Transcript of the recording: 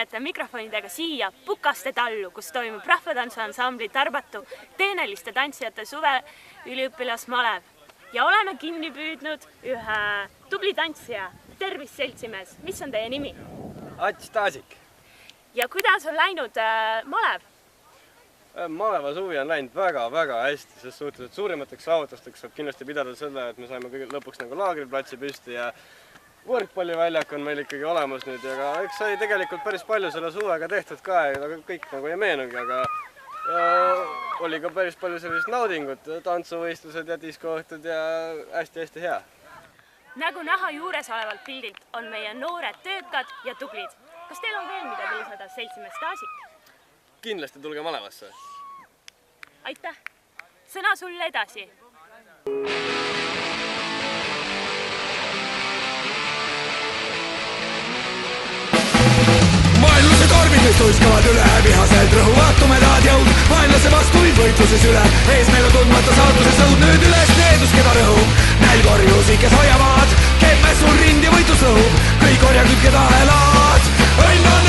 tulete mikrofonidega siia Pukaste tallu, kus toimub rahvatantsuansambli Tarbatu teeneliste tantsijate suveüliõpilasmalev. Ja oleme kinni püüdnud ühe tubli tantsija. Tervist, seltsimees! Mis on teie nimi? Ats Taasik. Ja kuidas on läinud malev? Maleva suvi on läinud väga hästi, sest suhteliselt suurimateks saavutusteks saab kindlasti pidada selle, et me saime lõpuks nagu laagriplatsi püsti ja võrkpalliväljak on meil ikkagi olemas nüüd, aga eks sai tegelikult päris palju selle suvega tehtud ka ja kõik nagu ei meenugi, aga oli ka päris palju sellist naudingut, tantsuvõistlused ja diskoõhtud ja hästi hea. Nagu näha juures olevalt pildilt on meie noored töökad ja tublid. Kas teil on veel midagi lisada, seltsimees Taasik? Kindlasti tulge Malevasse. Aitäh! Sõna sulle edasi! Maailmuse tormid, mis tuiskavad üle, vihaselt rõhuvad tumedad jõud. Vaenlase vastu võitluses üle, ees meil on tundmata saatuses nõud. Nüüd üles needus, keda rõhub, nälgorjusi, kes hoiavad. Kemme sul rind ja võitlus rõhub, kõik orjaküd, keda elad. Õnn